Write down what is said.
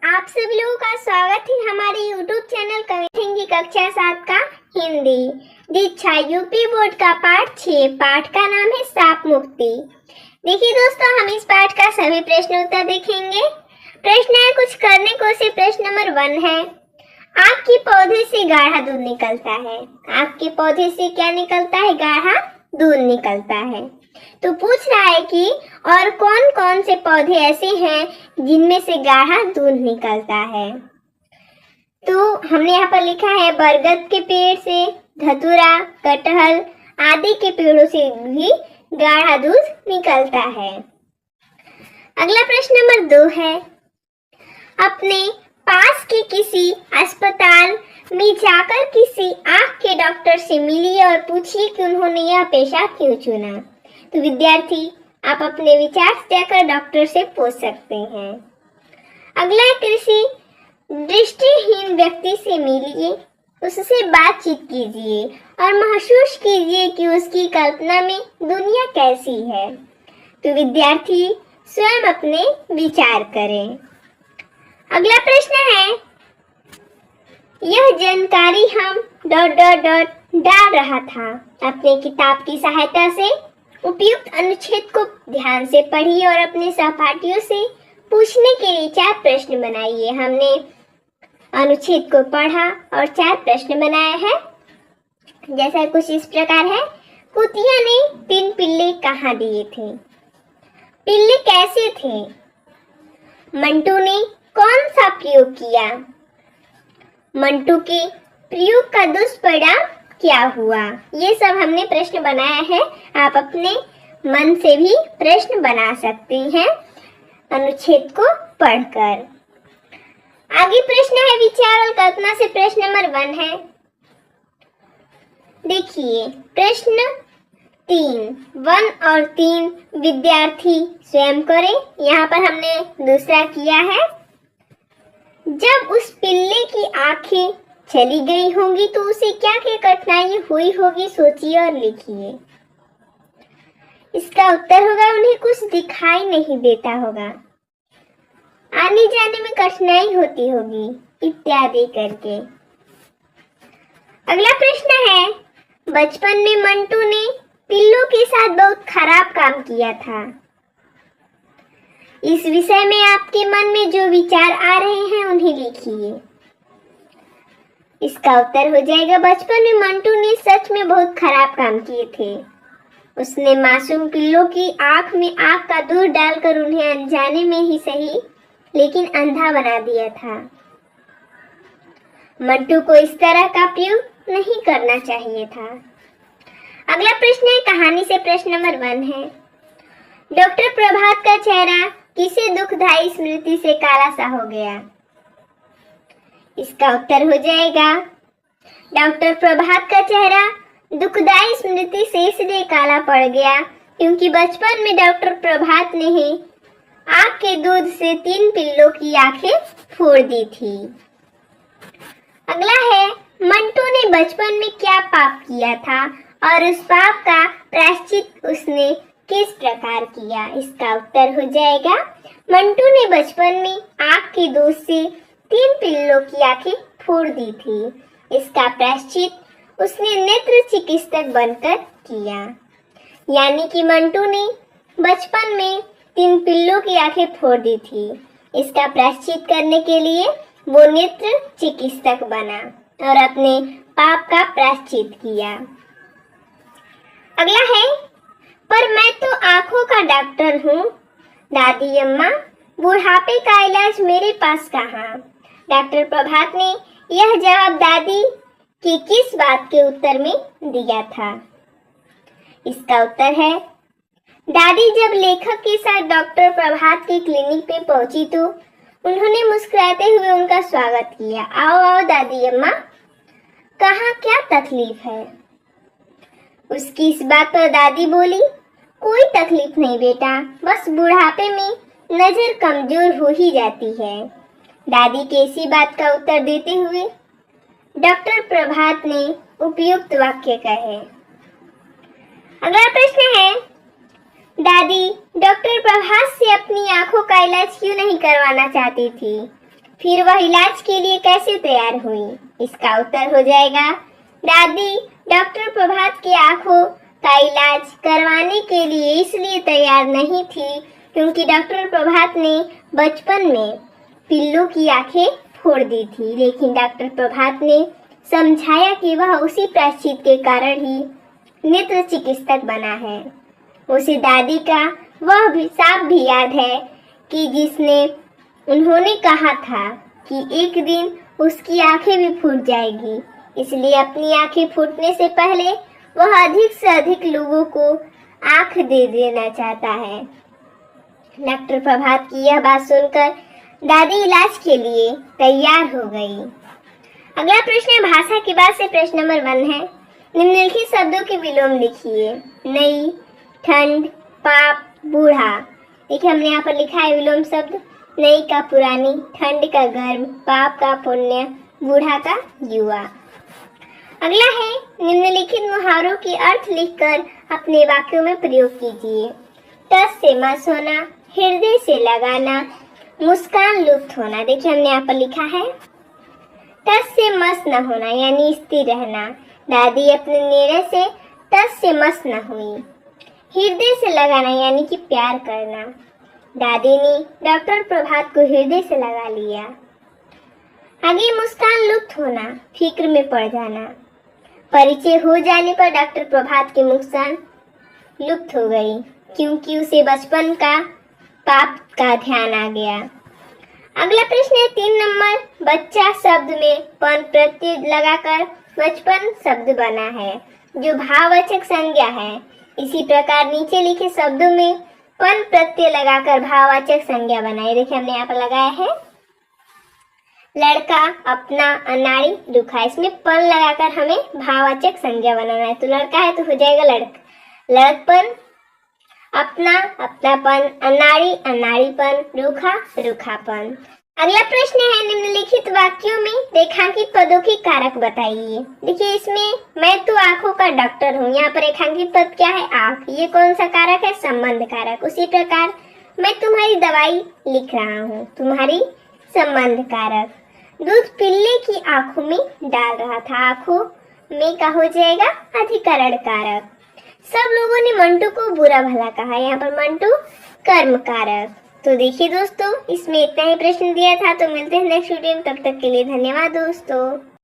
आप सभी लोगों का स्वागत है हमारे YouTube चैनल कविता की कक्षा 7 का हिंदी दीक्षा यूपी बोर्ड का पाठ 6। पाठ का नाम है साप मुक्ति। देखिए दोस्तों, हम इस पाठ का सभी प्रश्न उत्तर देखेंगे। प्रश्न है कुछ करने को से। प्रश्न नंबर 1 है, आपके पौधे से गाढ़ा दूध निकलता है। आपके पौधे से क्या निकलता है? गाढ़ा दूध निकलता है। तो पूछ रहा है कि और कौन कौन से पौधे ऐसे हैं जिनमें से गाढ़ा दूध निकलता है। तो हमने यहाँ पर लिखा है बरगद के पेड़ से, धतूरा, कटहल आदि के पेड़ों से भी गाढ़ा दूध निकलता है। अगला प्रश्न नंबर 2 है, अपने पास के किसी अस्पताल में जाकर किसी आँख के डॉक्टर से मिलिए और पूछिए कि उन्होंने यह पेशा क्यों चुना। तो विद्यार्थी आप अपने विचार जाकर डॉक्टर से पूछ सकते हैं। अगला है, किसी दृष्टिहीन व्यक्ति से मिलिए, उससे बातचीत कीजिए और महसूस कीजिए कि उसकी कल्पना में दुनिया कैसी है। तो विद्यार्थी स्वयं अपने विचार करें। अगला प्रश्न है, यह जानकारी हम डाल रहा था। अपने किताब की सहायता से उपयुक्त अनुच्छेद को ध्यान से पढ़िए और अपने सहपाठियों से पूछने के लिए 4 प्रश्न बनाइए। हमने अनुच्छेद को पढ़ा और 4 प्रश्न बनाया है। जैसा कुछ इस प्रकार है, कुतिया ने 3 पिल्ले कहाँ दिए थे? पिल्ले कैसे थे? मंटू ने कौन सा प्रयोग किया? मंटू के प्रयोग का दुष्परिणाम क्या हुआ? ये सब हमने प्रश्न बनाया है। आप अपने मन से भी प्रश्न बना सकते हैं अनुच्छेद को पढ़कर। आगे प्रश्न है विचार और कल्पना से। प्रश्न नंबर 1 है, देखिए प्रश्न 3 1 और 3 विद्यार्थी स्वयं करें। यहाँ पर हमने दूसरा किया है, जब उस पिल्ले की आंखें चली गई होंगी तो उसे क्या क्या कठिनाई हुई होगी, सोचिए और लिखिए। इसका उत्तर होगा उन्हें कुछ दिखाई नहीं देता होगा, आने जाने में कठिनाई होती होगी इत्यादि करके। अगला प्रश्न है, बचपन में मंटू ने पिल्लों के साथ बहुत खराब काम किया था। इस विषय में आपके मन में जो विचार आ रहे हैं उन्हें लिखिए। इसका उत्तर हो जाएगा, बचपन में मंटू ने सच में बहुत खराब काम किए थे। उसने मासूम पिल्लों की आंख में आग का दूध डालकर उन्हें अनजाने में ही सही लेकिन अंधा बना दिया था। मंटू को इस तरह का प्रयोग नहीं करना चाहिए था। अगला प्रश्न है कहानी से। प्रश्न नंबर 1 है, डॉक्टर प्रभात का चेहरा किसे दुखदाई स्मृति से काला सा हो गया? इसका उत्तर हो जाएगा, डॉक्टर प्रभात का चेहरा दुखदाई स्मृति से इसलिए काला पड़ गया क्योंकि बचपन में डॉक्टर प्रभात ने ही आग के दूध से 3 पिल्लों की आंखें फोड़ दी थी। अगला है, मंटू ने बचपन में क्या पाप किया था और उस पाप का प्रायश्चित उसने किस प्रकार किया? इसका उत्तर हो जाएगा, मंटू ने बचपन में आग के दूध से 3 पिल्लों की आंखें फोड़ दी थी। इसका प्रायश्चित उसने नेत्र चिकित्सक बनकर किया। यानी कि मंटू ने बचपन में 3 पिल्लों की आंखें फोड़ दी थी। इसका प्रायश्चित करने के लिए वो नेत्र चिकित्सक बना और अपने पाप का प्रायश्चित किया। अगला है, पर मैं तो आंखों का डॉक्टर हूँ दादी अम्मा, बुढ़ापे का इलाज मेरे पास कहाँ? डॉक्टर प्रभात ने यह जवाब दादी की किस बात के उत्तर में दिया था? इसका उत्तर है, दादी जब लेखक के साथ डॉक्टर प्रभात के क्लिनिक पे पहुंची तो उन्होंने मुस्कुराते हुए उनका स्वागत किया। आओ आओ दादी अम्मा, कहाँ क्या तकलीफ है? उसकी इस बात पर दादी बोली, कोई तकलीफ नहीं बेटा, बस बुढ़ापे में नजर कमजोर हो ही जाती है। दादी के इसी बात का उत्तर देते हुए डॉक्टर प्रभात ने उपयुक्त वाक्य कहे। अगला प्रश्न है, दादी डॉक्टर प्रभात से अपनी आंखों का इलाज क्यों नहीं करवाना चाहती थी? फिर वह इलाज के लिए कैसे तैयार हुई? इसका उत्तर हो जाएगा दादी डॉक्टर प्रभात की आंखों का इलाज करवाने के लिए इसलिए तैयार नहीं थी क्योंकि डॉक्टर प्रभात ने बचपन में पिल्लों की आंखें फोड़ दी थी, लेकिन डॉक्टर प्रभात ने समझाया कि वह उसी प्रायश्चित के कारण ही नेत्र चिकित्सक बना है। उसे दादी का वह भी साफ भी याद है कि जिसने उन्होंने कहा था कि एक दिन उसकी आंखें भी फूट जाएगी, इसलिए अपनी आंखें फूटने से पहले वह अधिक से अधिक लोगों को आंख दे देना चाहता है। डॉक्टर प्रभात की यह बात सुनकर दादी इलाज के लिए तैयार हो गई। अगला प्रश्न है भाषा की बात से प्रश्न नंबर 1 है, निम्नलिखित शब्दों के विलोम लिखिए। नई, ठंड, पाप, बूढ़ा। देखिए हमने यहाँ पर लिखा है विलोम शब्द, नई का पुरानी, ठंड का गर्म, पाप का पुण्य, बूढ़ा का युवा। अगला है निम्नलिखित मुहावरों के अर्थ लिखकर अपने वाक्यों में प्रयोग कीजिए। टस से मस होना, हृदय से लगाना, मुस्कान लुप्त होना। देखिए हमने यहाँ पर लिखा है टस से मस न होना यानी स्थिर रहना, दादी अपने निर्णय से टस से मस न हुई। हृदय से लगाना यानी कि प्यार करना, दादी ने डॉक्टर प्रभात को हृदय से लगा लिया। आगे मुस्कान लुप्त होना, फिक्र में पड़ जाना, परिचय हो जाने पर डॉक्टर प्रभात की मुस्कान लुप्त हो गई क्योंकि उसे बचपन का पाप का ध्यान आ गया। अगला प्रश्न है 3 नंबर, बच्चा शब्द में पन प्रत्यय लगाकर बचपन शब्द बना है जो भाववाचक संज्ञा है। इसी प्रकार नीचे लिखे शब्दों में पन प्रत्यय लगाकर भाववाचक संज्ञा बनाए। देखिए हमने यहाँ पर लगाया है लड़का, अपना, अनाड़ी, रुखा। इसमें पन लगाकर हमें भाववाचक संज्ञा बनाना है। तो लड़का है तो हो जाएगा लड़कपन, अपना, अपनापन, अनाड़ी, अनाड़ीपन, रूखा, रूखापन। अगला प्रश्न है निम्नलिखित वाक्यों में रेखांकित पदों की कारक बताइए। देखिए इसमें मैं तो आंखों का डॉक्टर हूँ, यहाँ पर रेखांकित पद क्या है? आंख। ये कौन सा कारक है? संबंध कारक। उसी प्रकार मैं तुम्हारी दवाई लिख रहा हूँ, तुम्हारी संबंध कारक। दूध पिल्ले की आंखों में डाल रहा था, आंखों में का हो जाएगा अधिकरण कारक। सब लोगों ने मंटू को बुरा भला कहा, यहाँ पर मंटू कर्म कारक। तो देखिए दोस्तों इसमें इतना ही प्रश्न दिया था। तो मिलते हैं नेक्स्ट वीडियो में, तब तक के लिए धन्यवाद दोस्तों।